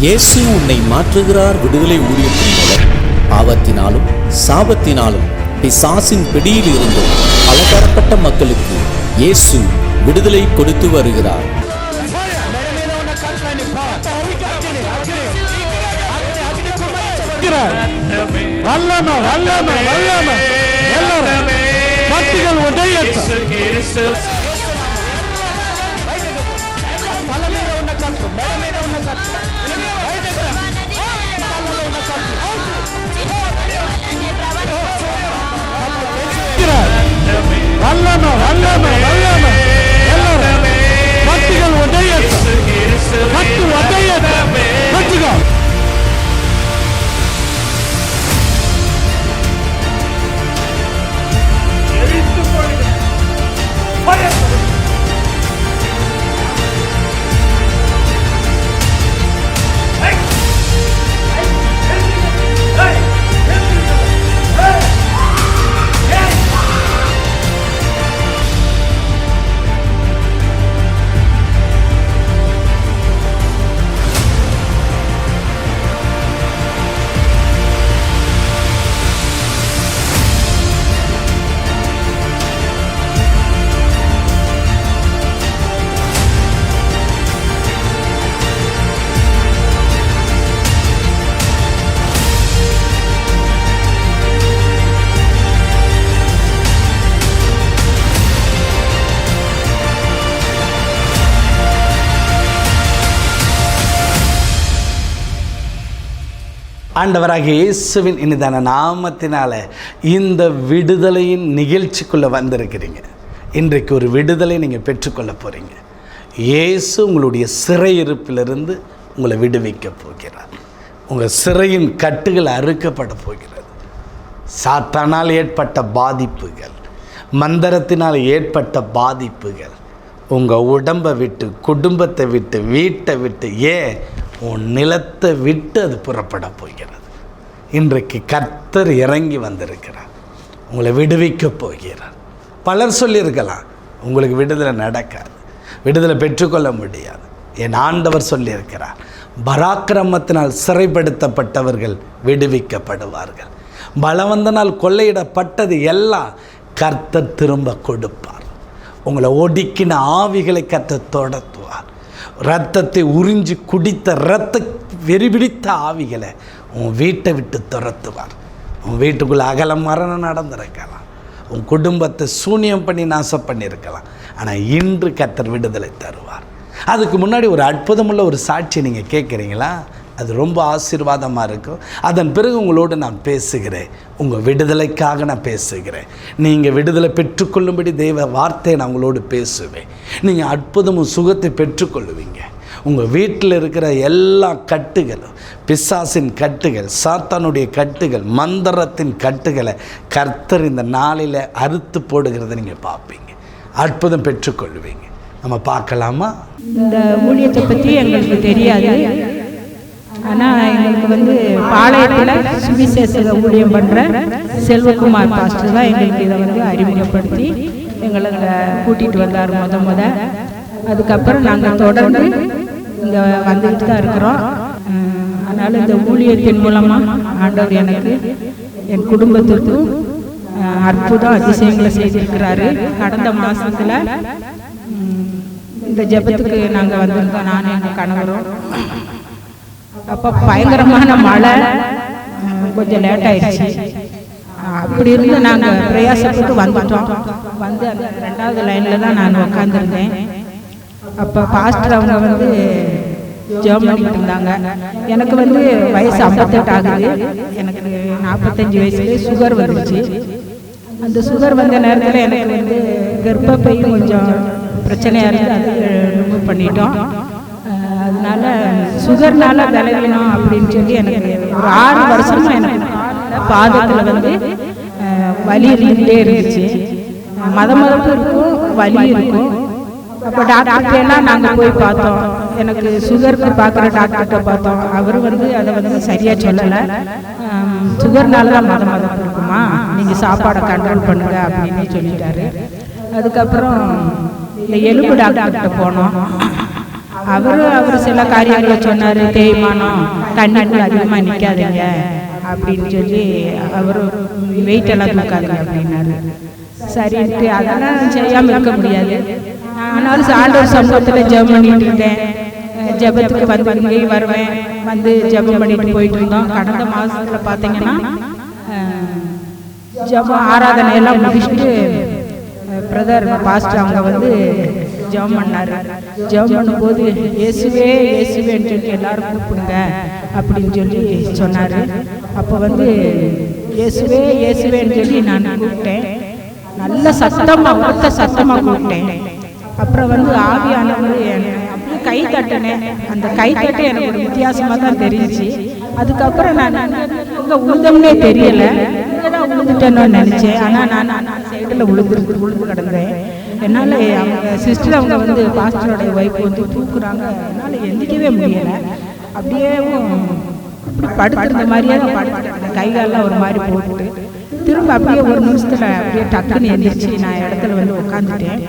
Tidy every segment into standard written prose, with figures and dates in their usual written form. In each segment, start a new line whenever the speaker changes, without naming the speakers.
இயேசு உன்னை மாற்றுகிறார் விடுதலை ஊழியத்தின் மூலம் பாவத்தினாலும் சாபத்தினாலும் பிசாசின் பிடியில் இருந்தும் பலதரப்பட்ட மக்களுக்கு இயேசு விடுதலை கொடுத்து வருகிறார்.
ஆண்டவராகிய இயேசுவின் இனிதான நாமத்தினால இந்த விடுதலையின் நிகழ்ச்சிக்குள்ளே வந்திருக்கிறீங்க. இன்றைக்கு ஒரு விடுதலை நீங்கள் பெற்றுக்கொள்ள போகிறீங்க. இயேசு உங்களுடைய சிறையிருப்பிலிருந்து உங்களை விடுவிக்க போகிறார். உங்கள் சிறையின் கட்டுகள் அறுக்கப்பட போகிறது. சாத்தானால் ஏற்பட்ட பாதிப்புகள், மந்திரத்தினால் ஏற்பட்ட பாதிப்புகள் உங்கள் உடம்பை விட்டு, குடும்பத்தை விட்டு, வீட்டை விட்டு, உன் நிலத்தை விட்டு அது புறப்பட போகிறது. இன்றைக்கு கர்த்தர் இறங்கி வந்திருக்கிறார், உங்களை விடுவிக்க போகிறார். பலர் சொல்லியிருக்கலாம் உங்களுக்கு விடுதலை நடக்காது, விடுதலை பெற்றுக்கொள்ள முடியாது. என் ஆண்டவர் சொல்லியிருக்கிறார், பராக்கிரமத்தினால் சிறைப்படுத்தப்பட்டவர்கள் விடுவிக்கப்படுவார்கள். பலவந்தனால் கொள்ளையிடப்பட்டது எல்லாம் கர்த்தர் திரும்ப கொடுப்பார். உங்களை ஒடுக்கின ஆவிகளை கர்த்தர் தொடத்துவார். இரத்தத்தை உறிஞ்சி குடித்த இரத்த வெறிபிடித்த ஆவிகளை உன் வீட்டை விட்டு துரத்துவார். உன் வீட்டுக்குள்ளே அகல மரணம் நடந்திருக்கலாம், உன் குடும்பத்தை சூனியம் பண்ணி நாசம் பண்ணியிருக்கலாம். ஆனால் இன்று கர்த்தர் விடுதலை தருவார். அதுக்கு முன்னாடி ஒரு அற்புதமுள்ள ஒரு சாட்சி நீங்கள் கேட்குறீங்களா? அது ரொம்ப ஆசீர்வாதமாக இருக்கும். அதன் பிறகு உங்களோடு நான் பேசுகிறேன். உங்கள் விடுதலைக்காக நான் பேசுகிறேன். நீங்கள் விடுதலை பெற்றுக்கொள்ளும்படி தெய்வ வார்த்தையை நான் உங்களோடு பேசுவேன். நீங்கள் அற்புதமும் சுகத்தை பெற்றுக்கொள்ளுவீங்க. உங்கள் வீட்டில் இருக்கிற எல்லா கட்டுகளும், பிசாசின் கட்டுகள், சாத்தானுடைய கட்டுகள், மந்திரத்தின் கட்டுகளை கர்த்தர் இந்த நாளில் அறுத்து போடுகிறத நீங்கள் பார்ப்பீங்க. அற்புதம் பெற்றுக்கொள்ளுவீங்க. நம்ம பார்க்கலாமா?
இந்த ஊழியத்தை பற்றி எங்களுக்கு தெரியாது. ஆனால் எங்களுக்கு பாளையத்தில் சுவிசேஷ ஊழியம் பண்ணுற செல்வகுமார் பாஸ்டர் தான் எங்களுக்கு இதை அறிமுகப்படுத்தி எங்களை கூட்டிகிட்டு வந்தார் முத. அதுக்கப்புறம் நாங்கள் தொடர்ந்து இங்கே வந்துக்கிட்டு தான் இருக்கிறோம். அதனால் இந்த ஊழியத்தின் மூலமாக ஆண்டவர் எனக்கு, என் குடும்பத்திற்கும் அற்புதம் அதிசயங்களை செய்திருக்கிறாரு. கடந்த மாதத்தில் இந்த ஜெபத்துக்கு நாங்கள் வந்திருந்தோம், நானும் எங்கள் கணவரும். அப்போ பயங்கரமான மழை, கொஞ்சம் லேட் ஆயிடுச்சு. அப்படி இருந்து நாங்கள் பிரயாசப்பட்டு வந்துட்டோம். வந்து அந்த 2வது லைனில் தான் நான் உட்காந்துருந்தேன். அப்போ பாஸ்டர் அவங்க ஜெபம் பண்ணிட்டு இருந்தாங்க. எனக்கு வயசு 58 ஆகுது. எனக்கு 45 வயசுலேயே சுகர் வந்துருச்சு. அந்த சுகர் வந்த நேரத்தில் எனக்கு கர்ப்பப்பை கொஞ்சம் பிரச்சனையாக இருந்து அதை ரிமூவ் பண்ணிட்டோம். அதனால சுகர்னால விளைவினோம் அப்படின்னு சொல்லி எனக்கு ஒரு 6 வருஷமா எனக்கு பாதத்தில் வலி இருந்துகிட்டே இருந்துச்சு. மதப்பு இருக்கும், வலி இருக்கும். அப்போ டாக்டர்கிட்ட எல்லாம் நாங்கள் போய் பார்த்தோம். எனக்கு சுகருக்கு பார்க்குற டாக்டர்கிட்ட பார்த்தோம். அவர் அதை சரியாக சொல்லலை. சுகர்னால தான் மதப்பு இருக்குமா, நீங்கள் சாப்பாடை கண்ட்ரோல் பண்ணுங்க அப்படின்னு சொல்லிட்டாரு. அதுக்கப்புறம் இந்த எலும்பு டாக்டர்கிட்ட போனோம். அவர் சில காரியங்களை சொன்னார். தேய்மானம், தண்ணிக்குள்ள அதிகமாக நிற்காதீங்க அப்படின்னு சொல்லி அவர் வெயிட் எல்லாம் தூக்காதீங்க அப்படின்னாரு. சரின்ட்டு அதெல்லாம் செய்யாமல் இருக்க முடியாது. ஆனாலும் ஆண்டவர் சமூகத்தில் ஜெபம் பண்ணிட்டு இருந்தேன். ஜெபத்துக்கு வந்து இங்கேயும் வருவேன், வந்து ஜெபம் பண்ணிட்டு போயிட்டு இருந்தோம். கடந்த மாதத்தில் பார்த்தீங்கன்னா ஜெபம் ஆராதனையெல்லாம் முடிச்சுட்டு பிரதர் பாஸ்டர் அவங்க வந்து ஜெபம் பண்ணார். ஜெபம் பண்ணும்போது இயேசுவே இயேசுவேன்னு சொல்லி எல்லாரும் கூப்பிடுங்க அப்படின்னு சொல்லி சொன்னார். அப்போ வந்து இயேசுவே இயேசுவேன்னு சொல்லி நான் கூப்பிட்டேன். நல்ல சத்தமாக ஒருத்த சத்தமாக கூப்பிட்டேன். அப்புறம் வந்து ஆவியானவர் அப்படியே கை தட்டினேன். அந்த கை தட்ட எனக்கு ஒரு வித்தியாசமாக தான் தெரிஞ்சிச்சு. அதுக்கப்புறம் நான் இங்கே உழுதம்னே தெரியலை, இங்கே தான் உழுந்துட்டேன்னு நினச்சேன். ஆனால் நான் சைடில் உழுந்து கிடந்தேன். என்னால் அவங்க சிஸ்டர் அவங்க வந்து பாஸ்டரோடைய ஒய்ஃப் வந்து தூக்குறாங்க. என்னால் எந்திக்கவே முடியலை. அப்படியே அப்படி படுத்துருந்த மாதிரியே தான் படுத்துட்டேன். கைகாலெலாம் ஒரு மாதிரி போட்டு திரும்ப அப்படியே ஒரு நிமிஷத்தில் அப்படியே டக்குன்னு எந்திரிச்சு நான் இடத்துல வந்து உட்காந்துட்டேன்.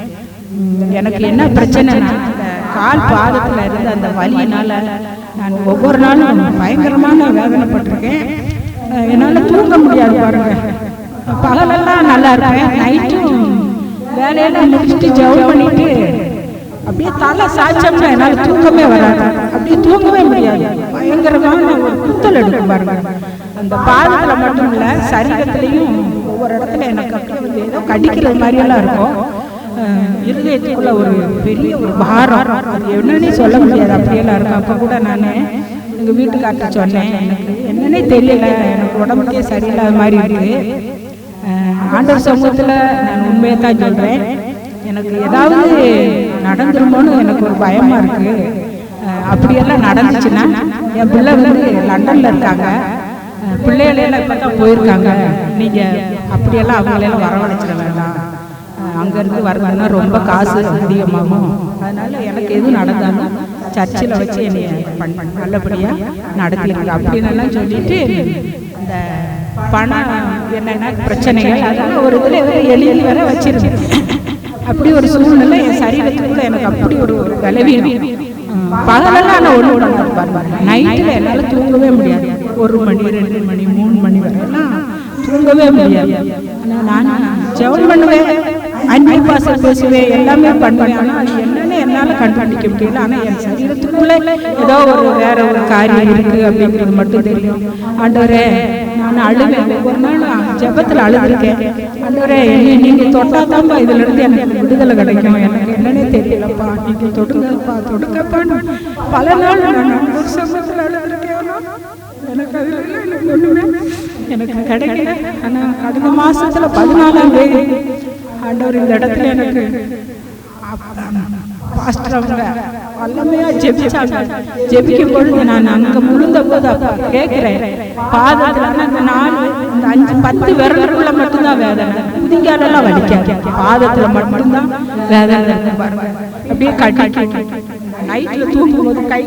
எனக்கு என்ன பிரச்சனைனா, அந்த கால் பாதத்தில் இருந்து அந்த வலியினால் நான் ஒவ்வொரு நாளும் பயங்கரமான வேதனைப்பட்டிருக்கேன். என்னால் தூங்க முடியாது பாருங்க. பகலெல்லாம் நல்லா இருப்பேன், நைட்டும் வேலையெல்லாம் முடிச்சுட்டு ஜெபம் பண்ணிட்டு அப்படியே தலை சாய்ச்சோம்னா என்னால் தூக்கமே வராது. அப்படியே தூங்கவே முடியாது. பயங்கரமான ஒரு குத்தல் எடுக்கும் பாருங்க. அந்த பாதத்தில் மட்டும் இல்லை, சரீரத்திலையும் ஒவ்வொரு இடத்துல எனக்கு அப்படியே வந்து ஏதோ கடிக்கிறது மாதிரியெல்லாம் இருக்கும். இருதயத்துக்குள்ள ஒரு பெரிய ஒரு பாரம், அது என்னன்னே சொல்ல முடியாது, அப்படியெல்லாம் இருக்கும். அப்போ கூட நான் எங்கள் வீட்டுக்கார்ட்ட சொன்னேன், எனக்கு என்னன்னே தெரியல, எனக்கு உடம்புக்கே சரியில்லாத மாதிரி இருக்கு. ஆண்டவர் சமூகத்தில் நான் உண்மையை தான் சொல்கிறேன். எனக்கு ஏதாவது நடந்துருமோன்னு எனக்கு ஒரு பயமாக இருக்குது. அப்படியெல்லாம் நடந்துச்சுன்னா, என் பிள்ளை வந்து லண்டனில் இருக்காங்க, பிள்ளைகளெல்லாம் இப்போ தான் போயிருக்காங்க, நீங்கள் அப்படியெல்லாம் அவங்களெல்லாம் வரவழைச்சிட வேண்டாம், அங்கேருந்து வரணும்னா ரொம்ப காசு அதிகமாகும், அதனால் எனக்கு எதுவும் நடந்தாலும் சர்ச்சில் வச்சு என்னை நல்லபடியாக நடத்திடுங்க அப்படின்னு சொல்லிட்டு இந்த பணம் என்னென்ன பிரச்சனைகள் அதெல்லாம் ஒரு இதில் எழுதி வர வச்சிருந்தேன். அப்படி ஒரு சூழ்நிலை என் சரீரத்துக்குள்ள எனக்கு அப்படி ஒரு பலவீனம். பகலெல்லாம் நான் ஒன்று விட நைட்டில் என்னால் தூங்கவே முடியாது. 1 மணி 2 மணி 3 மணி வரையெல்லாம் தூங்கவே முடியாது. ஆனால் நான் ஜெபம் பண்ணுவேன், அன்பின் பாசம் பேசுவேன், எல்லாமே பண்ணுவேன். ஆனால் அது என்னன்னு என்னால் கண்டுபிடிக்க முடியல. ஆனால் என் சரீரத்துக்குள்ளே ஏதோ ஒரு வேற ஒரு காரியம் இருக்குது அப்படிங்கிறது மட்டும் தெரியும். ஆண்டவரே, நான் அழுவேன், ஒவ்வொரு நாள் ஜெபத்தில் அழுதுருக்கேன். ஆண்டவரே, நீங்கள் தொட்டாதான்பா இதிலிருந்து எனக்கு விடுதலை கிடைக்கும், எனக்கு என்னன்னே தெரியலப்பா, நீங்கள் தொடுங்கப்பா தொடுங்கப்பான்னு பல நாள் நான் ஒரு சமயத்தில் அழுதுருக்கேன். எனக்கு அதில் ஒன்றுமே எனக்கு கிடைக்கல. ஆனால் கடந்த மாதத்தில் 14ஆம் தேதி ஆண்டவர் இந்த இடத்துல எனக்கு பாஸ்டர் அவங்க வல்லமையா ஜெபிச்சாங்க. ஜெபிக்கும் பொழுது நான் அங்கே முழுந்த போது அப்போ கேட்குறேன், பாதத்தில் அந்த 4 இந்த 5 10 விரலுக்குள்ள மட்டும்தான் வேதனை, புதிங்காலெல்லாம் வலிக்காது, பாதத்தில் மட்டும்தான் வேதனை பாருங்க. அப்படியே கட்டி நைட்டில் தூங்கும்போது கை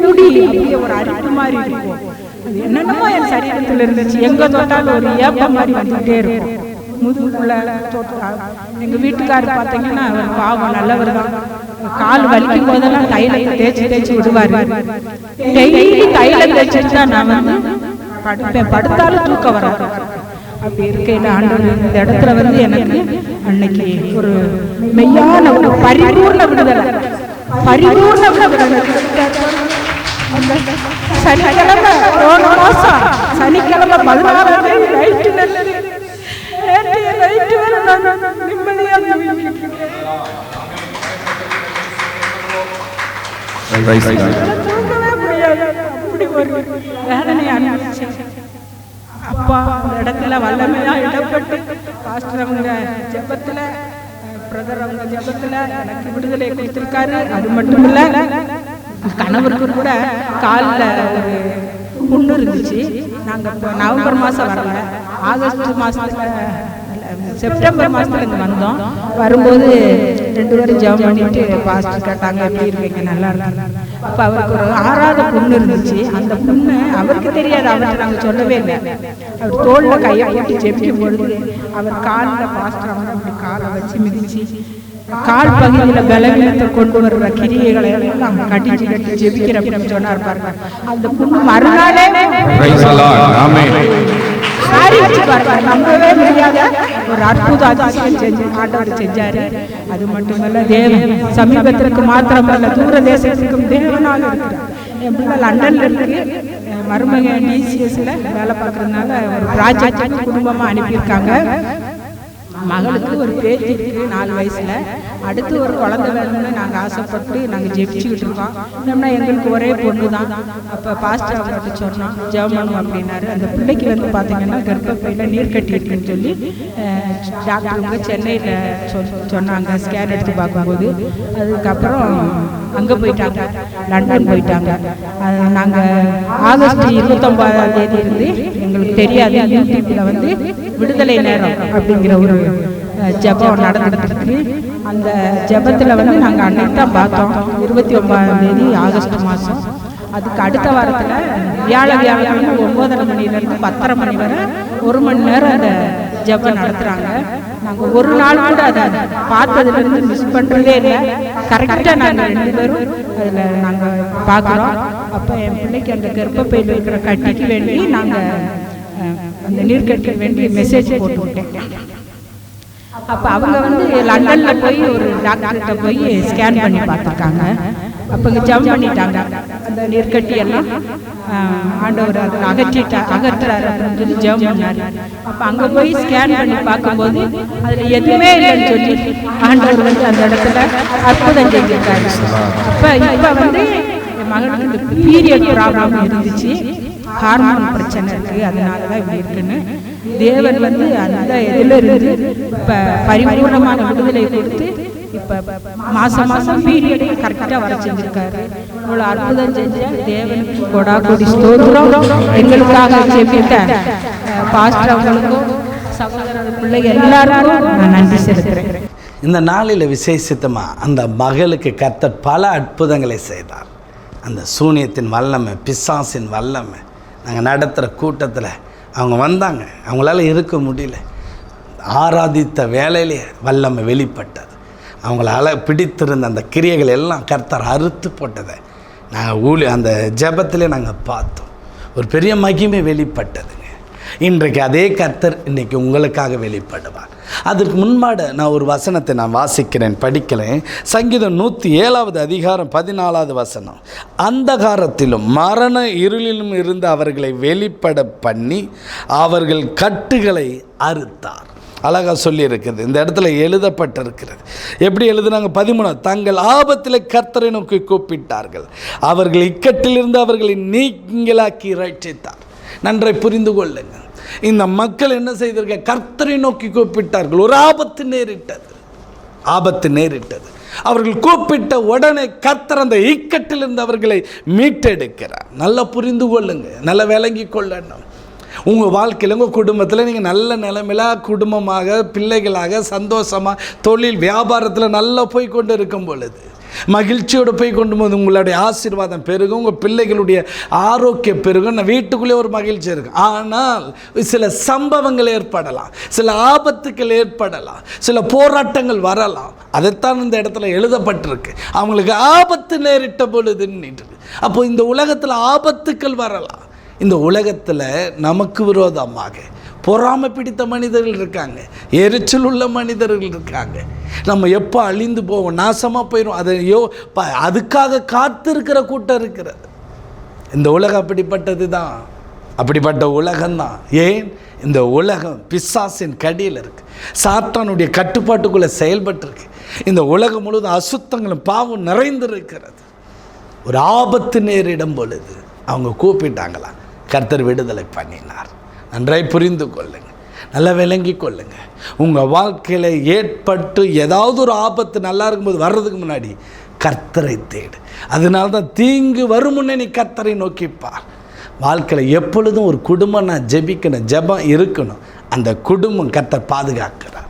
முடி அப்படியே ஒரு அரிப்பு மாதிரி இருக்கும். அது என்னென்னமோ என் சரீரத்தில் இருந்துச்சு. எங்கே தொட்டாலும் ஒரு ஏப்பம் மாதிரி வந்துகிட்டே இருக்கும். முதுகுள்ள எங்கள் வீட்டுக்காரர் பார்த்தீங்கன்னா அவர் பாவம் நல்லவர் தான். கால் வலிக்கும் போதெல்லாம் தைலத்தை தேய்ச்சி விடுவார். டெய்லி தைலம் தேய்ச்சிட்டு தான் நான் வந்து படுப்பேன். படுத்தாலும் தூக்கம் வராது. அப்படி இருக்கையில் ஆண்டவர் இந்த இடத்துல வந்து எனக்கு அன்னைக்கு ஒரு மெய்யான ஒரு பரிபூர்ண விடுதலை, பரிபூர்ண விடுதலை. சனிக்கிழமை மாசம் சனிக்கிழமை 16ஆம் தேதி நைட்டு நல்லது நைட்டு வேற நான் நிம்மதியாக தூங்கவே முடியாது. அப்படி ஒரு வேதனை அனுபவிச்சு அப்பா அந்த இடத்துல வல்லமையா இடப்பட்டு பாஸ்டர் அவங்க ஜெபத்துல, பிரதர் அவங்க ஜெபத்துல எனக்கு விடுதலை கொடுத்திருக்காரு. அது மட்டும் இல்ல, கணவருக்கு கூட காலில் ஒரு புண்ணு இருந்துச்சு. நாங்கள் இப்போ நவம்பர் மாதம் வரல, ஆகஸ்ட் மாதத்தில் செப்டம்பர் மாதத்தில் இங்கே வந்தோம். வரும்போது 2 பேரும் ஜெபம் பண்ணிட்டு பாஸ்டர் கேட்டாங்க, எப்படி இருக்கீங்க, நல்லா இருக்காங்க. அப்போ அவருக்கு ஒரு ஆறாத புண்ணு இருந்துச்சு. அந்த புண்ணு அவருக்கு தெரியாது, அவருக்கு நாங்கள் சொல்லவே இல்லை. அவர் தோளில் கையை போட்டு ஜெபிக்கும் பொழுது அவர் காலில் பாஸ்டர் அவங்க அப்படி காலை வச்சு மிதிச்சு கால் பகுதியில் பலவீனத்தை கொண்டு வர்ற கிரியைகளை எல்லாம் கட்டி ஜெபிக்கிற அப்படின்னு சொன்னார் பாருங்க. அந்த புண்ணு மறுநாளே சாரிச்சு பாருங்க, நம்பவே முடியாத ஒரு அற்புத அதிசயம் செஞ்சு ஆண்டவர் செஞ்சாரு. அது மட்டுமல்ல, தேவன் சமீபத்திற்கு மாத்திரமல்ல தூர தேசத்துக்கும் தேவனாக இருக்கிறார். என் பிள்ளை லண்டன்ல இருக்கு, மருமக டிசிஎஸ்ல வேலை பார்க்கறதுனால ஒரு ப்ராஜெக்ட் குடும்பமா அனுப்பியிருக்காங்க. மகளுக்கு ஒரு பேத்தி இருக்கு 4 வயசுல. அடுத்து ஒரு குழந்தை வேணும்னு நாங்கள் ஆசைப்பட்டு நாங்கள் ஜெபிச்சுக்கிட்டு இருக்கோம். ஏன்னா எங்களுக்கு ஒரே பொண்ணு தான். அப்போ பாஸ்டர் அவர்கிட்ட சொன்னோம் ஜெபம் அப்படின்னாரு. அந்த பிள்ளைக்கு வந்து பார்த்தீங்கன்னா கர்ப்பப்பையில் நீர் கட்டி இருக்குன்னு சொல்லி டாக்டருங்க சென்னையில் சொன்னாங்க ஸ்கேன் எடுத்து பார்க்கும்போது. அதுக்கப்புறம் அங்கே போயிட்டாங்க, லண்டன் போயிட்டாங்க. நாங்கள் ஆகஸ்ட் 29ஆம் தேதி இருந்து எங்களுக்கு தெரியாது, யூடியூப்பில் வந்து விடுதலை நேரம் அப்படிங்கிற ஒரு ஜெபம் நடந்துட்டு அந்த ஜெபத்தில் வந்து நாங்கள் அன்னைக்கு தான் பார்த்தோம், 29ஆம் தேதி ஆகஸ்ட் மாதம். அதுக்கு அடுத்த வாரத்தில் வியாழக்கிழமை 9:30 மணிலேருந்து 10:30 மணி வரை 1 மணி நேரம் அந்த ஜெபம் நடத்துகிறாங்க. நாங்கள் ஒரு நாள் கூட அதை பார்த்ததுலேருந்து மிஸ் பண்ணுறதே இல்லை. கரெக்டாக நாங்கள் 2 பேரும் அதில் நாங்கள் பார்க்குறோம். அப்போ என் பிள்ளைக்கு அந்த கர்ப்பப்பையில் இருக்கிற கட்டிக்கு வேண்டி நாங்கள் அந்த நீர்க்கட்டிக்கு வேண்டி மெசேஜ் போட்டு விட்டேன். அப்போ அவங்க வந்து லண்டனில் போய் ஒரு டாக்டர்கிட்ட போய் ஸ்கேன் பண்ணி பார்த்துருக்காங்க. அப்போ இங்கே ஜம்ப் பண்ணிட்டாங்க. அந்த நீர்க்கட்டி எல்லாம் ஆண்டவர் அதில் அகற்றுறாரு அப்படின்னு சொல்லி ஜம்ப் பண்ணார். அப்போ அங்கே போய் ஸ்கேன் பண்ணி பார்க்கும்போது அதில் எதுவுமே இல்லைன்னு சொல்லி ஆண்டவர் வந்து அந்த இடத்துல அற்புதம் செஞ்சிருக்காரு. இப்போ வந்து என் மகனுக்கு பீரியட் ப்ராப்ளம் இருந்துச்சு, ஹார்மோன் பிரச்சனை இருக்குது, அதனால தான் இப்படி இருக்குன்னு தேவன் வந்து அந்த இதில் இருந்து இப்போ பரிபூர்ணமான விடுதலை கொடுத்து இப்போ மாதம் பீரியடே கரெக்டாக வர செஞ்சுருக்காரு. இவ்வளோ அற்புதம் செஞ்ச தேவனுக்கு கொடா கொடி ஸ்தோத்திரம். எங்களுக்காக ஜெபித்த பாஸ்டர் அவங்களுக்கும் சகோதரர் பிள்ளைங்க எல்லாருக்கும் நான் நன்றி செலுத்துகிறேன்.
இந்த நாளில் விசேஷித்தமாக அந்த மகளுக்கு கர்த்தர் பல அற்புதங்களை செய்தார். அந்த சூனியத்தின் வல்லமை, பிசாசின் வல்லமை, நாங்கள் நடத்துகிற கூட்டத்தில் அவங்க வந்தாங்க, அவங்களால இருக்க முடியல. ஆராதித்த வேலையிலே வல்லமை வெளிப்பட்டது. அவங்களால பிடித்திருந்த அந்த கிரியைகள் எல்லாம் கர்த்தர் அறுத்து போட்டதை நாங்கள் அந்த ஜெபத்திலே நாங்கள் பார்த்தோம். ஒரு பெரிய மகிமை வெளிப்பட்டதுங்க. இன்றைக்கு அதே கர்த்தர் இன்றைக்கி உங்களுக்காக வெளிப்படுவார். அதற்கு முன்பாடு நான் ஒரு வசனத்தை நான் வாசிக்கிறேன், படிக்கிறேன். சங்கீதம் 107 அதிகாரம் 14 வசனம். அந்தகாரத்திலும் மரண இருளிலும் இருந்து அவர்களை வெளிப்பட பண்ணி அவர்கள் கட்டுகளை அறுத்தார். அழகாக சொல்லியிருக்கிறது. இந்த இடத்துல எழுதப்பட்டிருக்கிறது. எப்படி எழுதுனாங்க? 13 தங்கள் ஆபத்தில் கர்த்தரை நோக்கி கூப்பிட்டார்கள், அவர்கள் இக்கட்டிலிருந்து அவர்களை நீங்களாக்கி ரட்சித்தார். நன்றை புரிந்து கொள்ளுங்கள். இந்த மக்கள் என்ன செய்திருக்க? கர்த்தரை நோக்கி கூப்பிட்டார்கள். ஒரு ஆபத்து நேரிட்டது. அவர்கள் கூப்பிட்ட உடனே கர்த்தர் அந்த இக்கட்டிலிருந்து அவர்களை மீட்டெடுக்கிறார். நல்லா புரிந்து கொள்ளுங்க, நல்லா விளங்கி கொள்ளணும். உங்கள் வாழ்க்கையில், உங்கள் குடும்பத்தில் நீங்கள் நல்ல நிலைமையில குடும்பமாக, பிள்ளைகளாக, சந்தோஷமாக, தொழில் வியாபாரத்தில் நல்லா போய் கொண்டு இருக்கும் பொழுது, மகிழ்ச்சியோடு போய் கொண்டு போது உங்களுடைய ஆசீர்வாதம் பெருகும், உங்கள் பிள்ளைகளுடைய ஆரோக்கியம் பெருகும், வீட்டுக்குள்ளே ஒரு மகிழ்ச்சி இருக்கும். ஆனால் சில சம்பவங்கள் ஏற்படலாம், சில ஆபத்துக்கள் ஏற்படலாம், சில போராட்டங்கள் வரலாம். அதைத்தான் இந்த இடத்துல எழுதப்பட்டிருக்கு. அவங்களுக்கு ஆபத்து நேரிட்ட பொழுதுன்னு. அப்போ இந்த உலகத்தில் ஆபத்துக்கள் வரலாம். இந்த உலகத்தில் நமக்கு விரோதமாக பொறாமை பிடித்த மனிதர்கள் இருக்காங்க, எரிச்சல் உள்ள மனிதர்கள் இருக்காங்க. நம்ம எப்போ அழிந்து போவோம், நாசமாக போயிடும், அதையோ அதுக்காக காத்திருக்கிற கூட்டம் இருக்கிறது. இந்த உலகம் அப்படிப்பட்டது தான், அப்படிப்பட்ட உலகம்தான். ஏன்? இந்த உலகம் பிசாசின் கடியில் இருக்குது, சாத்தானுடைய கட்டுப்பாட்டுக்குள்ளே செயல்பட்டுருக்கு. இந்த உலகம் முழுவதும் அசுத்தங்களும் பாவம் நிறைந்திருக்கிறது. ஒரு ஆபத்து நேரிடும் பொழுது அவங்க கூப்பிட்டாங்களா, கர்த்தர் விடுதலை பண்ணினார். நன்றாய் புரிந்து கொள்ளுங்கள், நல்லா விளங்கி கொள்ளுங்கள். உங்கள் வாழ்க்கையில் ஏற்பட்டு ஏதாவது ஒரு ஆபத்து நல்லா இருக்கும்போது வர்றதுக்கு முன்னாடி கர்த்தரை தேடு. அதனால தான் தீங்கு வரும் முன்னே நீ கர்த்தரை நோக்கிப்பார். வாழ்க்கையில் எப்பொழுதும் ஒரு குடும்பம் நான் ஜெபிக்கணும், ஜெபம் இருக்கணும். அந்த குடும்பம் கர்த்தர் பாதுகாக்கிறார்.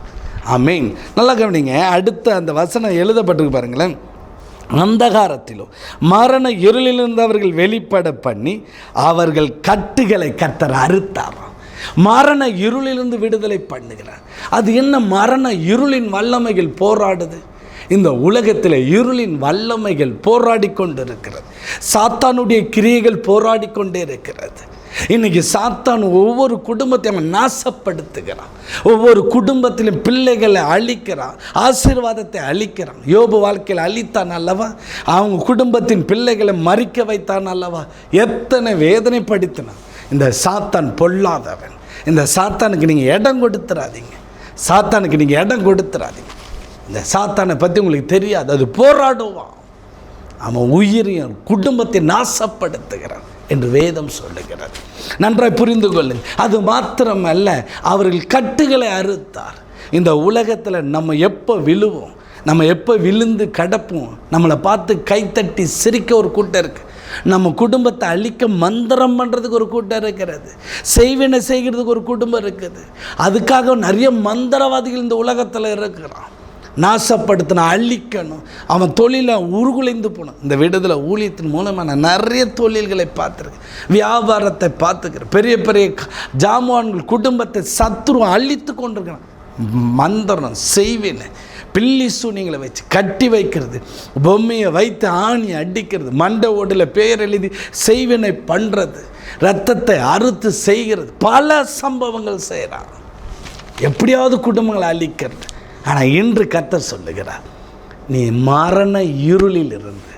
ஆமீன். நல்லா கவனிங்க. அடுத்த அந்த வசனம் எழுதப்பட்டிருக்கு பாருங்களேன். அந்தகாரத்திலும் மரண இருளிலிருந்து அவர்கள் வெளிப்பட பண்ணி அவர்கள் கட்டுகளை கர்த்தர் அறுத்தாராம். மரண இருளிலிருந்து விடுதலை பண்ணுகிறார். அது என்ன? மரண இருளின் வல்லமைகள் போராடுது. இந்த உலகத்தில் இருளின் வல்லமைகள் போராடி கொண்டு இருக்கிறது. சாத்தானுடைய கிரியைகள் போராடி கொண்டே இருக்கிறது. இன்னைக்கு சாத்தான் ஒவ்வொரு குடும்பத்தையும் அவன் நாசப்படுத்துகிறான். ஒவ்வொரு குடும்பத்திலும் பிள்ளைகளை அழிக்கிறான், ஆசீர்வாதத்தை அழிக்கிறான். யோபு வாழ்க்கையில் அழித்தான் அல்லவா? அவங்க குடும்பத்தின் பிள்ளைகளை மறிக்க வைத்தான் அல்லவா? எத்தனை வேதனைப்படுத்தினான். இந்த சாத்தான் பொல்லாதவன். இந்த சாத்தானுக்கு நீங்கள் இடம் கொடுத்துறாதீங்க. சாத்தானுக்கு நீங்கள் இடம் கொடுத்துறாதீங்க. இந்த சாத்தானை பற்றி உங்களுக்கு தெரியாது. அது போராடுவான். அவன் உயிரையும் குடும்பத்தை நாசப்படுத்துகிறான் என்று வேதம் சொல்லுகிறது. நன்றாய் புரிந்து கொள்ளுங்கள். அது மாத்திரமல்ல, அவர்கள் கட்டுகளை அறுத்தார். இந்த உலகத்தில் நம்ம எப்போ விழுவோம், நம்ம எப்போ விழுந்து கிடப்போம், நம்மளை பார்த்து கைத்தட்டி சிரிக்க ஒரு கூட்டம் இருக்குது. நம்ம குடும்பத்தை அழிக்க மந்திரம் பண்ணுறதுக்கு ஒரு கூட்டம் இருக்கிறது. செய்வினை செய்கிறதுக்கு ஒரு குடும்பம் இருக்குது. அதுக்காக நிறைய மந்திரவாதிகள் இந்த உலகத்தில் இருக்கிறான். நாசப்படுத்தின அழிக்கணும், அவன் தொழிலை உருகுலைந்து போகணும். இந்த விடுதலை ஊழியத்தின் மூலமாக நான் நிறைய தொழில்களை பார்த்துருக்கேன், வியாபாரத்தை பார்த்துக்கிறேன். பெரிய பெரிய ஜாமான்கள் குடும்பத்தை சத்துரு அழித்து கொண்டிருக்கிறான். மந்திரம், செய்வினை, பில்லி சூனியங்களை வச்சு கட்டி வைக்கிறது, பொம்மையை வைத்து ஆணி அடிக்கிறது, மண்டை ஓடில் பெயர் எழுதி செய்வினை பண்ணுறது, ரத்தத்தை அறுத்து செய்கிறது, பல சம்பவங்கள் செய்கிறான். எப்படியாவது குடும்பங்களை அழிக்கிறது. ஆனால் இன்று கர்த்தர் சொல்லுகிறார், நீ மரண இருளில் இருந்து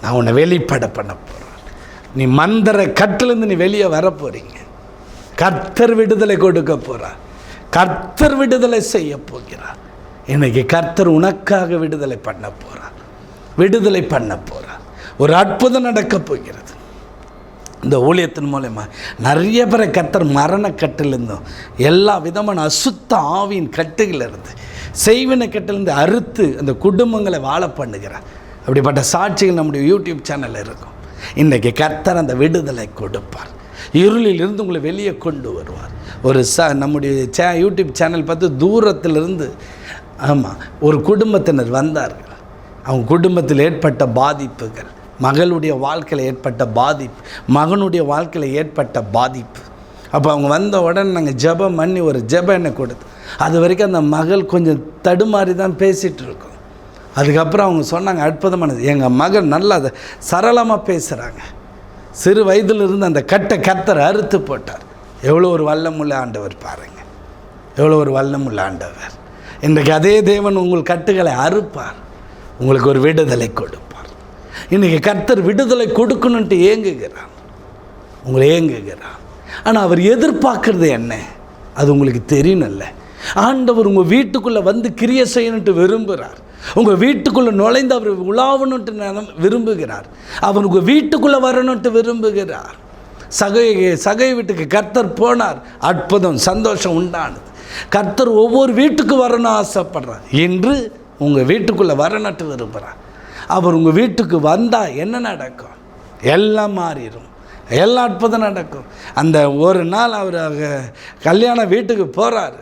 நான் உன்னை வெளிப்பட பண்ண போகிறேன். நீ மந்திர கட்டிலிருந்து நீ வெளியே வர போகிறீங்க. கர்த்தர் விடுதலை கொடுக்க போகிறார். கர்த்தர் விடுதலை செய்ய போகிறார். இன்னைக்கு கர்த்தர் உனக்காக விடுதலை பண்ண போகிறார். விடுதலை பண்ண போகிறார். ஒரு அற்புதம் நடக்க போகிறது. இந்த ஊழியத்தின் மூலமாக நிறைய பேரை கர்த்தர் மரண கட்டிலிருந்தும் எல்லா விதமான அசுத்த ஆவியின் கட்டுகளிலிருந்து செய்வினை கட்டிலிருந்து அறுத்து அந்த குடும்பங்களை வாழ பண்ணுகிறார். அப்படிப்பட்ட சாட்சிகள் நம்முடைய யூடியூப் சேனலில் இருக்கும். இன்றைக்கி கர்த்தர் அந்த விடுதலை கொடுப்பார். இருளில் இருந்து உங்களை வெளியே கொண்டு வருவார். ஒரு நம்முடைய யூடியூப் சேனல் பார்த்து தூரத்திலிருந்து ஒரு குடும்பத்தினர் வந்தார்கள். அவங்க குடும்பத்தில் ஏற்பட்ட பாதிப்புகள், மகளுடைய வாழ்க்கையில் ஏற்பட்ட பாதிப்பு, மகனுடைய வாழ்க்கையில் ஏற்பட்ட பாதிப்பு. அப்போ அவங்க வந்த உடனே நாங்கள் ஜெபம் பண்ணி ஒரு ஜெபம் எண்ணெய் கொடுத்து, அது வரைக்கும் அந்த மகள் கொஞ்சம் தடுமாறி தான் பேசிகிட்டு இருக்கோம். அதுக்கப்புறம் அவங்க சொன்னாங்க, அற்புதமானது, எங்கள் மகள் நல்லா அதை சரளமாக பேசுகிறாங்க. சிறு வயதிலிருந்து அந்த கர்த்தர் அறுத்து போட்டார். எவ்வளோ ஒரு வல்லமுள்ள ஆண்டவர் பாருங்கள், எவ்வளோ ஒரு வல்லமுள்ள ஆண்டவர். இன்றைக்கு அதே தேவன் உங்கள் கட்டுகளை அறுப்பார், உங்களுக்கு ஒரு விடுதலை கொடுப்பார். இன்றைக்கி கர்த்தர் விடுதலை கொடுக்கணுன்ட்டு ஏங்குகிறார், உங்களை ஏங்குகிறார். ஆனால் அவர் எதிர்பார்க்குறது என்ன, அது உங்களுக்கு தெரியணும்ல. ஆண்டவர் உங்கள் வீட்டுக்குள்ளே வந்து கிரியை செய்யணுன்ட்டு விரும்புகிறார். உங்கள் வீட்டுக்குள்ளே நுழைந்து அவர் உலாவணுன்ட்டு விரும்புகிறார். அவர் உங்கள் வீட்டுக்குள்ளே வரணுன்ட்டு விரும்புகிறார். சகை வீட்டுக்கு கர்த்தர் போனார், அற்புதம், சந்தோஷம் உண்டானது. கர்த்தர் ஒவ்வொரு வீட்டுக்கு வரணும் ஆசைப்படுறார். இன்று உங்கள் வீட்டுக்குள்ளே வரணுன்ட்டு விரும்புகிறார். அவர் உங்கள் வீட்டுக்கு வந்தால் என்ன நடக்கும்? எல்லாம் மாறிடும், எல்லா அற்புதம் நடக்கும். அந்த ஒரு நாள் அவர் கல்யாண வீட்டுக்கு போகிறாரு,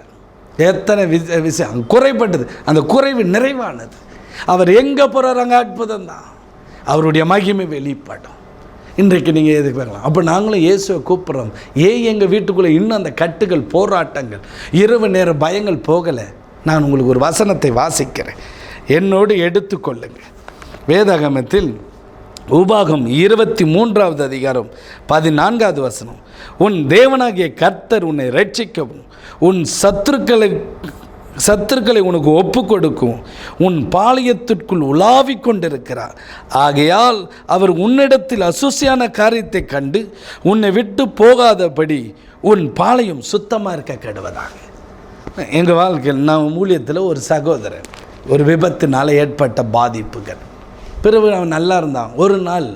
எத்தனை விஷயம் குறைப்பட்டது, அந்த குறைவு நிறைவானது. அவர் எங்கே போகிறார் அங்கே அற்புதம் தான், அவருடைய மகிமை வெளிப்படும். இன்றைக்கு நீங்கள் எதுக்கு வரலாம்? அப்போ நாங்களும் இயேசுவை கூப்பிட்றோம். ஏன் எங்கள் வீட்டுக்குள்ளே இன்னும் அந்த கட்டுகள், போராட்டங்கள், இரவு நேர பயங்கள் போகலை? நான் உங்களுக்கு ஒரு வசனத்தை வாசிக்கிறேன், என்னோடு எடுத்துக்கொள்ளுங்கள். வேதாகமத்தில் உபாகம் 23வது அதிகாரம் 14வது வசனம். உன் தேவனாகிய கர்த்தர் உன்னை ரட்சிக்கவும் உன் சத்துருக்களை உனக்கு ஒப்பு கொடுக்கும் உன் பாளையத்திற்குள் உலாவிக் கொண்டிருக்கிறார். ஆகையால் அவர் உன்னிடத்தில் அசுசியான காரியத்தை கண்டு உன்னை விட்டு போகாதபடி உன் பாளையம் சுத்தமாக இருக்க கெடுவதாக. எங்கள் வாழ்க்கையில் நான் ஊழியத்தில் ஒரு சகோதரன் ஒரு விபத்தினால் ஏற்பட்ட பாதிப்புகள், பிறகு அவன் நல்லா இருந்தான். ஒரு நாள்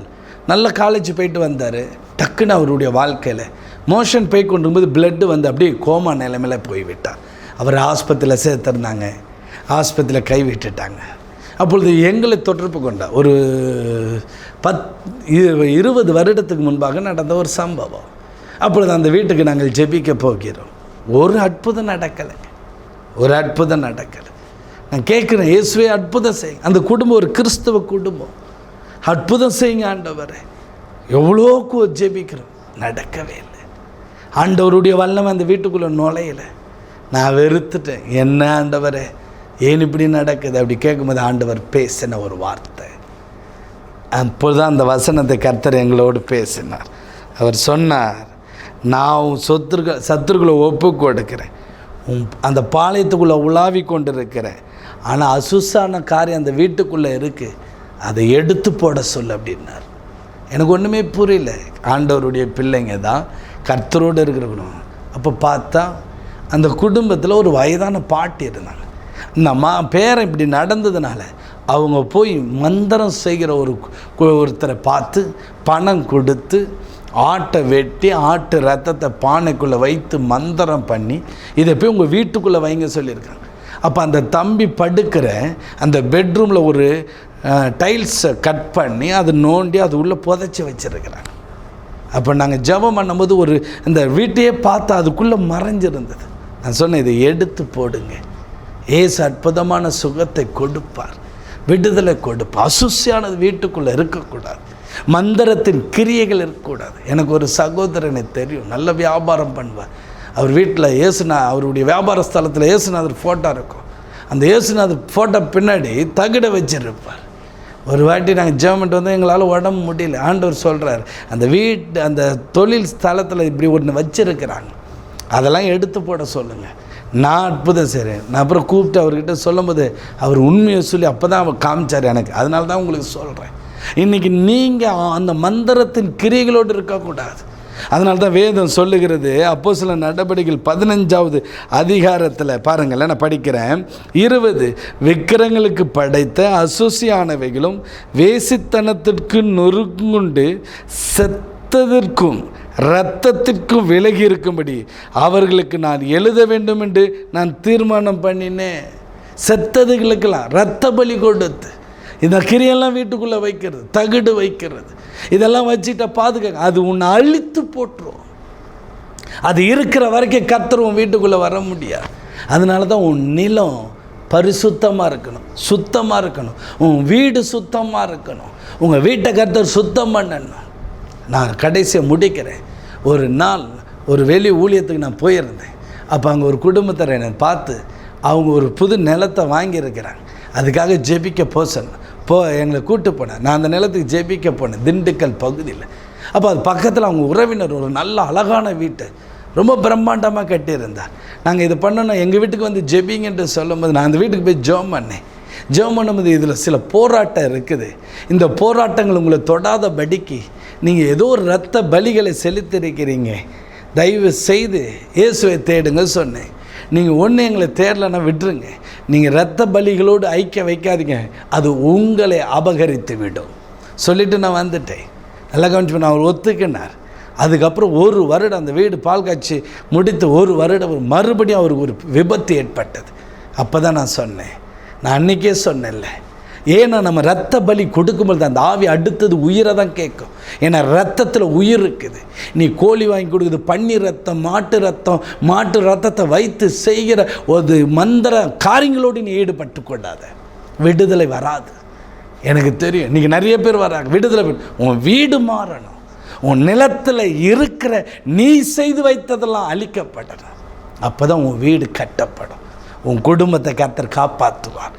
நல்ல காலேஜ் போயிட்டு வந்தார். டக்குன்னு அவருடைய வாழ்க்கையில் மோஷன் போய் கொண்டு போது பிளட்டு வந்து அப்படியே கோமா நிலைமையில் போய்விட்டார். அவர் ஆஸ்பத்திரியில் சேர்த்துருந்தாங்க, ஆஸ்பத்திரியில் கைவிட்டுட்டாங்க. அப்பொழுது எங்களை தொடர்பு கொண்டார். ஒரு 20 வருடத்துக்கு முன்பாக நடந்த ஒரு சம்பவம். அப்பொழுது அந்த வீட்டுக்கு நாங்கள் ஜெபிக்க போகிறோம். ஒரு அற்புதம் நடக்கலை, ஒரு அற்புதம் நடக்கலை. நான் கேட்குறேன், இயேசுவே அற்புதம் செய்யுங்க. அந்த குடும்பம் ஒரு கிறிஸ்தவ குடும்பம், அற்புதம் செய்யுங்க ஆண்டவரே. எவ்வளோக்கு ஜெபிக்கிறோம், நடக்கவே இல்லை. ஆண்டவருடைய வல்லமை அந்த வீட்டுக்குள்ளே நுழையலை. நான் வெறுத்துட்டேன். என்ன ஆண்டவரே, ஏன் இப்படி நடக்குது அப்படி கேட்கும்போது ஆண்டவர் பேசின ஒரு வார்த்தை. அப்போதான் அந்த வசனத்தை கர்த்தர் எங்களோடு பேசினார். அவர் சொன்னார், நான் உன் சத்துருக்களை ஒப்பு கொடுக்கிறேன், அந்த பாளையத்துக்குள்ளே உலாவி கொண்டு இருக்கிறேன், ஆனால் அசுசான காரியம் அந்த வீட்டுக்குள்ளே இருக்குது, அதை எடுத்து போட சொல்ல அப்படின்னார். எனக்கு ஒன்றுமே புரியல. ஆண்டவருடைய பிள்ளைங்க தான், கர்த்தரோடு இருக்கிறவங்க. அப்போ பார்த்தா அந்த குடும்பத்தில் ஒரு வயதான பாட்டி இருந்தாங்க. இந்த பேரன் இப்படி நடந்ததுனால அவங்க போய் மந்திரம் செய்கிற ஒருத்தரை பார்த்து பணம் கொடுத்து ஆட்டை வெட்டி ஆட்டு ரத்தத்தை பானைக்குள்ளே வைத்து மந்திரம் பண்ணி இதை போய் உங்கள் வீட்டுக்குள்ளே வைங்க சொல்லியிருக்காங்க. அப்போ அந்த தம்பி படுக்கிற அந்த பெட்ரூமில் ஒரு டைல்ஸை கட் பண்ணி அதை நோண்டி அது உள்ளே புதைச்சி வச்சுருக்கிறாங்க. அப்போ நாங்கள் ஜெபம் பண்ணும்போது இந்த வீட்டையே பார்த்தா அதுக்குள்ளே மறைஞ்சிருந்தது. நான் சொன்னேன், இதை எடுத்து போடுங்க, ஏசு அற்புதமான சுகத்தை கொடுப்பார், விடுதலை கொடுப்பார். அசுசியானது வீட்டுக்குள்ளே இருக்கக்கூடாது, மந்திரத்தின் கிரியைகள் இருக்கக்கூடாது. எனக்கு ஒரு சகோதரனை தெரியும், நல்ல வியாபாரம் பண்ணுவார். அவர் வீட்டில் அவருடைய வியாபார ஸ்தலத்தில் இயேசுநாதர் ஃபோட்டோ இருக்கும். அந்த இயேசுநாதர் ஃபோட்டோ பின்னாடி தகுடை வச்சிருப்பார். ஒரு வாட்டி நாங்கள் ஜெபம் வந்து எங்களால் உடம்பு முடியல. ஆண்டவர் சொல்கிறார், அந்த தொழில் ஸ்தலத்தில் இப்படி ஒன்று வச்சிருக்கிறாங்க, அதெல்லாம் எடுத்து போட சொல்லுங்கள், நான் அற்புதம் செய்கிறேன். நான் அப்புறம் கூப்பிட்டு அவர்கிட்ட சொல்லும்போது அவர் உண்மையை சொல்லி அப்போ தான் அவர் காமிச்சார் எனக்கு. அதனால தான் உங்களுக்கு சொல்கிறேன், இன்றைக்கி நீங்கள் அந்த மந்திரத்தின் கிரியைகளோடு இருக்கக்கூடாது. அதனால தான் வேதம் சொல்லுகிறது, அப்போஸ்தலர் நடபடிகள் 15வது அதிகாரத்தில் பாருங்கள், நான் படிக்கிறேன் 20, விக்கிரங்களுக்கு படைத்த அசுசியானவைகளும் வேசித்தனத்திற்கு நொறுங்குண்டு செத்ததற்கும் இரத்தத்திற்கும் விலகி இருக்கும்படி அவர்களுக்கு நான் எழுத வேண்டும் என்று நான் தீர்மானம் பண்ணினேன். செத்ததுகளுக்கெல்லாம் இரத்த பலி கொடுத்து இந்த கிரியெல்லாம் வீட்டுக்குள்ளே வைக்கிறது, தகுடு வைக்கிறது, இதெல்லாம் வச்சுட்டா பாதுகாக்க, அது உன்னை அழித்து போட்டுரும். அது இருக்கிற வரைக்கும் கர்த்தர் உன் வீட்டுக்குள்ளே வர முடியாது. அதனால தான் உன் நிலம் பரிசுத்தமாக இருக்கணும், சுத்தமாக இருக்கணும், உன் வீடு சுத்தமாக இருக்கணும், உங்கள் வீட்டை கர்த்தர் சுத்தம் பண்ணணும். நான் கடைசியாக முடிக்கிறேன். ஒரு நாள் ஒரு வெளி ஊழியத்துக்கு நான் போயிருந்தேன். அப்போ அங்கே ஒரு குடும்பத்தை என்னை பார்த்து அவங்க ஒரு புது நிலத்தை வாங்கியிருக்கிறாங்க. அதுக்காக ஜெபிக்க எங்களை கூப்பிட்டு போனேன். நான் அந்த நிலத்துக்கு ஜெபிக்க போனேன், திண்டுக்கல் பகுதியில். அப்போ அது பக்கத்தில் அவங்க உறவினர் ஒரு நல்ல அழகான வீட்டை ரொம்ப பிரம்மாண்டமாக கட்டியிருந்தார். நாங்கள் இது பண்ணணும், எங்கள் வீட்டுக்கு வந்து ஜெபிங்கன்ட்டு சொல்லும்போது நான் அந்த வீட்டுக்கு போய் ஜெபம் பண்ணேன். ஜெபம் பண்ணும்போது இதில் சில போராட்டம் இருக்குது, இந்த போராட்டங்கள் உங்களை தொடாதபடிக்கு நீங்கள் ஏதோ ஒரு இரத்த பலிகளை செலுத்திருக்கிறீங்க, தயவு செய்து இயேசுவை தேடுங்க சொன்னேன். நீங்கள் ஒன்று எங்களை தேடலைன்னா விட்டுருங்க, நீங்கள் இரத்த பலிகளோடு ஐக்கிய வைக்காதீங்க, அது உங்களை அபகரித்து விடும் சொல்லிவிட்டு நான் வந்துட்டேன். நல்லா கவனிச்சு நான் அவர் ஒத்துக்கினார். அதுக்கப்புறம் ஒரு வருடம் அந்த வீடு பால் காய்ச்சி முடித்து ஒரு வருடம் மறுபடியும் அவருக்கு ஒரு விபத்து ஏற்பட்டது. அப்போ தான் நான் சொன்னேன், நான் அன்றைக்கே சொன்னேன்ல, ஏன்னா நம்ம ரத்த பலி கொடுக்கும்போது அந்த ஆவி அடுத்தது உயிரை தான் கேட்கும். ஏன்னா ரத்தத்தில் உயிர் இருக்குது. நீ கோழி வாங்கி கொடுக்குது, பன்னி ரத்தம், மாட்டு ரத்தத்தை வைத்து செய்கிற ஒரு மந்திர காரியங்களோடு நீ ஈடுபட்டு கொள்ளாத, விடுதலை வராது. எனக்கு தெரியும் இன்றைக்கி நிறைய பேர் வராங்க விடுதலை. உன் வீடு மாறணும், உன் நிலத்தில் இருக்கிற நீ செய்து வைத்ததெல்லாம் அழிக்கப்படணும். அப்போ தான் உன் வீடு கட்டப்படும், உன் குடும்பத்தை கர்த்தர் காப்பாற்றுவார்,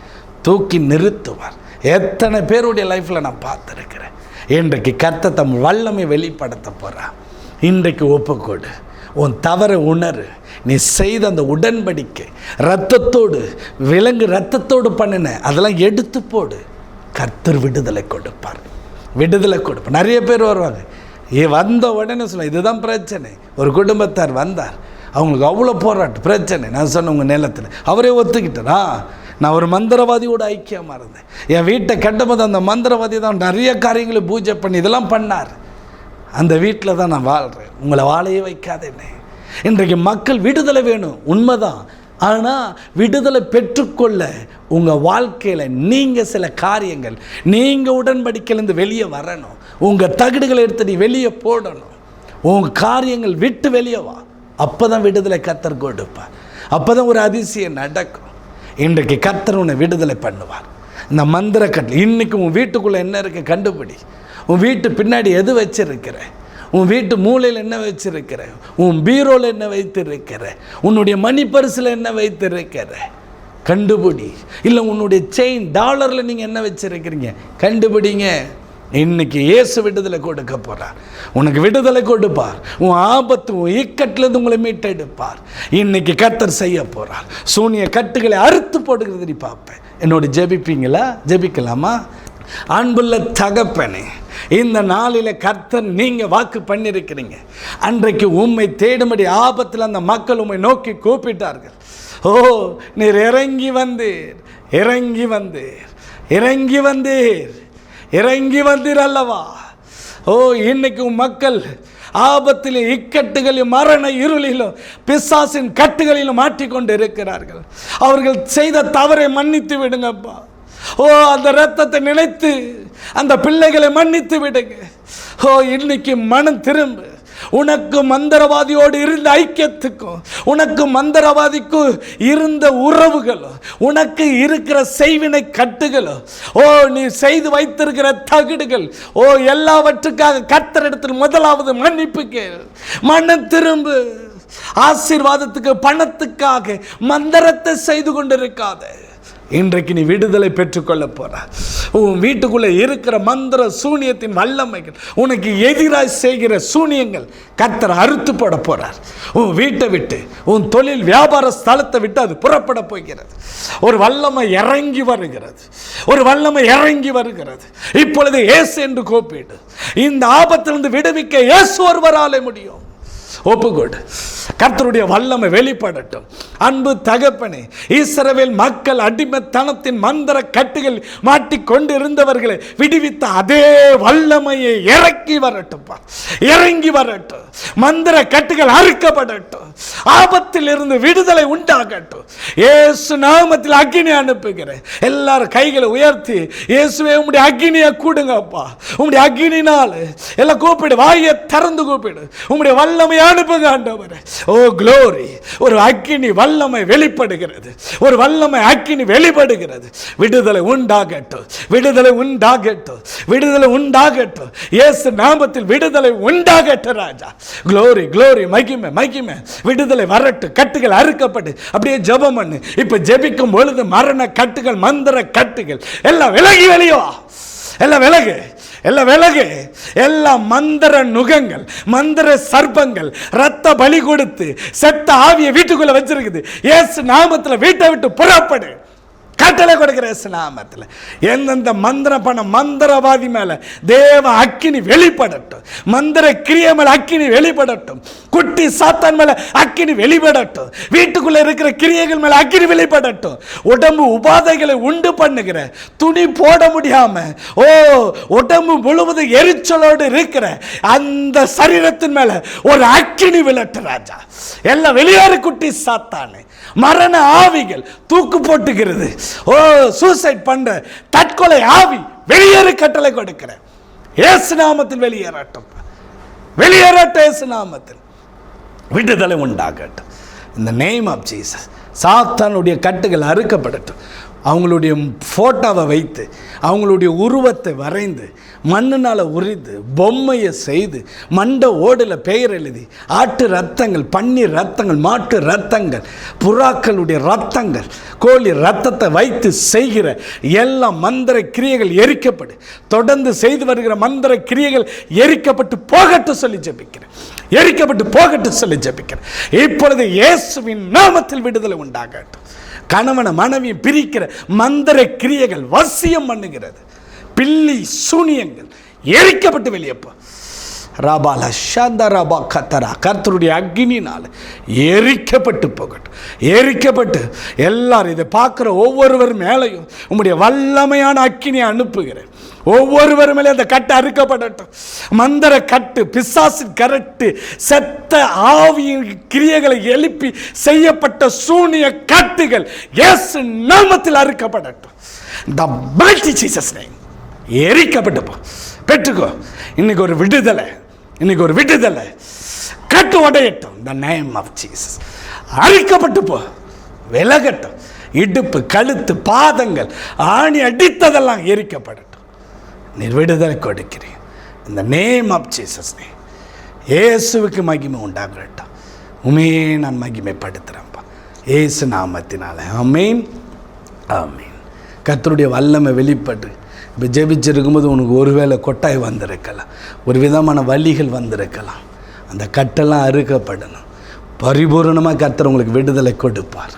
தூக்கி நிறுத்துவார். எத்தனை பேருடைய லைஃப்பில் நான் பார்த்துருக்கிறேன். இன்றைக்கு கர்த்தர் தம் வல்லமை வெளிப்படுத்த போகிறான். இன்றைக்கு ஒப்புக்கொடு, உன் தவறை உணரு. நீ செய்த அந்த உடன்படிக்கை இரத்தத்தோடு, விலங்கு இரத்தத்தோடு பண்ணின அதெல்லாம் எடுத்து போடு. கர்த்தர் விடுதலை கொடுப்பார், விடுதலை கொடுப்பார். நிறைய பேர் வருவாங்க, வந்த உடனே சொல்ல இதுதான் பிரச்சனை. ஒரு குடும்பத்தார் வந்தார், அவங்களுக்கு அவ்வளோ போராட்டம் பிரச்சனை. நான் சொன்ன உங்கள் நிலத்தில் அவரே ஒத்துக்கிட்டேனா, நான் ஒரு மந்திரவாதியோட ஐக்கியமாக இருந்தேன். என் வீட்டை கட்டும்போது அந்த மந்திரவாதி தான் நிறைய காரியங்களை பூஜை பண்ணி இதெல்லாம் பண்ணார். அந்த வீட்டில் தான் நான் வாழ்கிறேன். உங்களை வாழையே வைக்காதேனே. இன்றைக்கு மக்கள் விடுதலை வேணும், உண்மைதான். ஆனால் விடுதலை பெற்றுக்கொள்ள உங்கள் வாழ்க்கையில் நீங்கள் சில காரியங்கள், நீங்கள் உடன்படிக்கையிலேருந்து வெளியே வரணும். உங்கள் தகுடுகளை எடுத்து நீ வெளியே போடணும். உங்கள் காரியங்கள் விட்டு வெளியே வா. அப்போ தான் விடுதலை கர்த்தர் கொடுப்பார். அப்போ தான் ஒரு அதிசயம் நடக்கும். இன்றைக்கு கர்த்தர் உன்னை விடுதலை பண்ணுவார். இந்த மந்திர கட்டளை இன்றைக்கி உன் வீட்டுக்குள்ளே என்ன இருக்க கண்டுபிடி. உன் வீட்டு பின்னாடி எது வச்சிருக்கிற, உன் வீட்டு மூலையில் என்ன வச்சிருக்கிற, உன் பீரோவில் என்ன வைத்திருக்கிற, உன்னுடைய மணி பரிசில் என்ன வைத்திருக்கிற. கண்டுபிடி. இல்லை உன்னுடைய செயின் டாலரில் நீங்கள் என்ன வச்சுருக்கிறீங்க கண்டுபிடிங்க. இன்னைக்கு இயேசு விடுதலை கொடுக்க போகிறார். உனக்கு விடுதலை கொடுப்பார். உன் ஆபத்து உன் இக்கட்டிலிருந்து உங்களை மீட்டெடுப்பார். இன்னைக்கு கர்த்தர் செய்ய போகிறார். சூனிய கட்டுகளை அறுத்து போடுகிறது நீ பார்ப்பேன். என்னோட ஜெபிப்பீங்களா? ஜெபிக்கலாமா? அன்புள்ள தகப்பனே, இந்த நாளில் கர்த்தர் நீங்கள் வாக்கு பண்ணியிருக்கிறீங்க. அன்றைக்கு உம்மை தேடும்படி ஆபத்தில் அந்த மக்கள் உம்மை நோக்கி கூப்பிட்டார்கள். ஓ, நீர் இறங்கி வந்தீர், இறங்கி வந்தீர், இறங்கி வந்தீர், இறங்கி வந்தீர் அல்லவா? ஓ, இன்னைக்கு மக்கள் ஆபத்திலும் இக்கட்டுகளிலும் மரண இருளிலும் பிசாசின் கட்டுகளிலும் மாட்டிக்கொண்டு இருக்கிறார்கள். அவர்கள் செய்த தவறை மன்னித்து விடுங்கப்பா. ஓ, அந்த இரத்தத்தை நினைத்து அந்த பிள்ளைகளை மன்னித்து விடுங்க. ஓ, இன்னைக்கு மனம் திரும்ப. உனக்கு மந்திரவாதியோடு இருந்த ஐக்கியத்துக்கும் உனக்கு மந்திரவாதிக்கும் இருந்த உறவுகளும் உனக்கு இருக்கிற செய்வினை கட்டுகளும் ஓ, நீ செய்து வைத்திருக்கிற தகுடுகள் ஓ, எல்லாவற்றுக்காக கர்த்தரிடத்தில் முதலாவது மன்னிப்பு கேள். மனம் திரும்பு. ஆசீர்வாதத்துக்கு பணத்துக்காக மந்திரத்தை செய்து கொண்டிருக்காத. இன்றைக்கு நீ விடுதலை பெற்றுக்கொள்ள போற. உன் வீட்டுக்குள்ளே இருக்கிற மந்திர சூனியத்தின் வல்லமைகள், உனக்கு எதிராக செய்கிற சூனியங்கள் கர்த்தர் அறுத்து போட போறார். உன் வீட்டை விட்டு, உன் தொழில் வியாபார ஸ்தலத்தை விட்டு அது புறப்பட போகிறது. ஒரு வல்லமை இறங்கி வருகிறது. ஒரு வல்லமை இறங்கி வருகிறது. இப்பொழுது இயேசு என்று கூப்பிடு. இந்த ஆபத்திலிருந்து விடுவிக்க இயேசு ஒருவராலே முடியும். ஒப்புக்கொடு. கர்த்தருடைய வல்லமை வெளிப்படட்டும். அன்பு தகப்பனே, இஸ்ரவேல் மக்கள் அடிமைத்தனத்தின் மந்திர கட்டுகள் மாட்டிக்கொண்டு இருந்தவர்களை விடுவித்த அதே வல்லமையை இறங்கி வரட்டும், இறங்கி வரட்டும். மந்திர கட்டுகள் அறுக்கப்படட்டும். ஆபத்தில் இருந்து விடுதலை உண்டாகட்டும். இயேசு நாமத்தில் அக்கினி அனுப்புகிறேன். எல்லாரும் கைகளை உயர்த்தி இயேசுவே உம்முடைய அக்கினியை கூடுங்கப்பா. உம்முடைய அக்கினினால் எல்லாம் கூப்பிடு. வாயை திறந்து கூப்பிடு. உம்முடைய வல்லமை அனுப்புங்க ஆண்டவரே. ஓ க்ளோரி. ஒரு அக்கினி வல்லமை வெளிப்படுகிறது. ஒரு வல்லமை அக்கினி வெளிப்படுகிறது. விடுதலை உண்டாகட்டும், விடுதலை உண்டாகட்டும், விடுதலை உண்டாகட்டும். இயேசு நாமத்தில் விடுதலை உண்டாகட்டும் ராஜா. Glory, glory. மகிமை, மகிமை. விடுதலை வரட்டும். கட்டுகள் அறுக்கப்பட்டு அப்படியே ஜெபம் பண்ணு. இப்ப ஜெபிக்கும் பொழுது மரண கட்டுகள், மந்திர கட்டுகள் எல்லாம் விலகி வெளியோ, எல்லாம் விலகு, எல்லாம் விலகு. எல்லா மந்திர நுகங்கள், மந்திர சர்ப்பங்கள் ரத்த பலி கொடுத்து செத்த ஆவியை வீட்டுக்குள்ள வச்சிருக்குது. இயேசு நாமத்தில் வீட்டை விட்டு புறப்படு. கட்டளை கொடுக்கிற இயேசு நாமத்தில். எந்தெந்த மந்திரம் பண்ண மந்திரவாதி மேல தேவ அக்கினி வெளிப்படட்டும். மந்திர கிரியை மேல அக்கினி வெளிப்படட்டும். குட்டி சாத்தான் மேல அக்கினி வெளிப்படட்டும். வீட்டுக்குள்ள இருக்கிற கிரியைகள் மேல அக்கினி வெளிப்படட்டும். உடம்பு உபாதைகளை உண்டு பண்ணுகிற, துணி போட முடியாம ஓ உடம்பு முழுவதும் எரிச்சலோடு இருக்கிற அந்த சரீரத்தின் மேல ஒரு அக்கினி விளட்டு ராஜா. எல்லாம் வெளியேறு குட்டி சாத்தானே. மரண ஆவிகள் தூக்கு போட்டுகிறது. ஓ, சூசைட் பண்ற தற்கொலை ஆவி வெளியேறு. கட்டளை கொடுக்கிறேன். இயேசு நாமத்தில் வெளியேறட்டும், வெளியேறட்டும். இயேசு நாமத்தில் விடுதலை உண்டாகட்டும். இந்த நேம் ஆஃப் ஜீசஸ். சாத்தானுடைய கட்டுகள் அறுக்கப்படட்டும். அவங்களுடைய ஃபோட்டோவை வைத்து, அவங்களுடைய உருவத்தை வரைந்து, மண்ணினால் உரிந்து, பொம்மையை செய்து, மண்டை ஓடில் பெயர் எழுதி, ஆட்டு ரத்தங்கள், பன்னீர் ரத்தங்கள், மாட்டு ரத்தங்கள், புறாக்களுடைய ரத்தங்கள், கோழி ரத்தத்தை வைத்து செய்கிற எல்லா மந்திர கிரியைகள் எரிக்கப்படு. தொடர்ந்து செய்து வருகிற மந்திர கிரியைகள் எரிக்கப்பட்டு போகட்டும் சொல்லி ஜெபிக்கிறேன். எரிக்கப்பட்டு போகட்டும் சொல்லி ஜெபிக்கிறேன். இப்பொழுது இயேசுவின் நாமத்தில் விடுதலை உண்டாகட்டும். கணவனை மனைவி பிரிக்கிற மந்திர கிரியைகள், வசியம் பண்ணுகிறது, பில்லி சூனியங்கள் எரிக்கப்பட்டு வெளியப்போ. ரபால ஷந்தரபா கத்தரா. கர்த்தருடைய அக்னினால் எரிக்கப்பட்டு போகட்டும். எரிக்கப்பட்டு எல்லாரும் இதை பார்க்குற ஒவ்வொருவர் மேலையும் உங்களுடைய வல்லமையான அக்கினியை அனுப்புகிறேன். ஒவ்வொருவர் மேலே அந்த கட்டு அறுக்கப்படட்டும். மந்திர கட்டு, பிசாசு கரட்டு, செத்த ஆவியின் கிரியைகளை எழுப்பி செய்யப்பட்ட சூனிய கட்டுகள் இயேசு நாமத்தில் அறுக்கப்படட்டும். The mighty Jesus name. எரிக்கப்பட்டு போ. பெற்றுக்கோ. இன்னைக்கு ஒரு விடுதலை, இன்னைக்கு ஒரு விடுதலை. கட்டு உடையட்டும். The name of Jesus. அரிக்கப்பட்டு போ, விலகட்டும். இடுப்பு, கழுத்து, பாதங்கள் ஆணி அடித்ததெல்லாம் எரிக்கப்படட்டும். நீ விடுதலை கொடுக்கிறேன். இந்த நேம் ஆஃப் ஜீசஸ் நேம். இயேசுவுக்கு மகிமை உண்டாகட்டும். உண்மையே நான் மகிமைப்படுத்துகிறேன்ப்பா, இயேசு நாமத்தினால. ஆமென். ஆமீன். கர்த்தருடைய வல்லமை வெளிப்பட்டு இப்போ ஜெபிச்சிருக்கும்போது உனக்கு ஒருவேளை கொட்டாய் வந்திருக்கலாம், ஒரு விதமான வலிகள் வந்திருக்கலாம். அந்த கட்டெல்லாம் அறுக்கப்படணும். பரிபூர்ணமாக கர்த்தர் உங்களுக்கு விடுதலை கொடுப்பார்.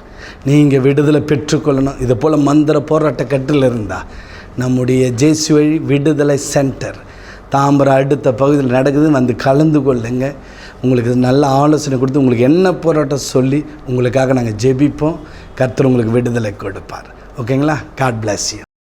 நீங்கள் விடுதலை பெற்றுக்கொள்ளணும். இது போல் மந்திர போராட்ட கட்டில் இருந்தால் நம்முடைய ஜேசு வழி விடுதலை சென்டர் தாம்பரம் அடுத்த பகுதியில் நடக்குது, வந்து கலந்து கொள்ளுங்க. உங்களுக்கு நல்ல ஆலோசனை கொடுத்து உங்களுக்கு என்ன போராட்டம் சொல்லி உங்களுக்காக நாங்கள் ஜெபிப்போம். கர்த்தர் உங்களுக்கு விடுதலை கொடுப்பார். ஓகேங்களா? God bless you.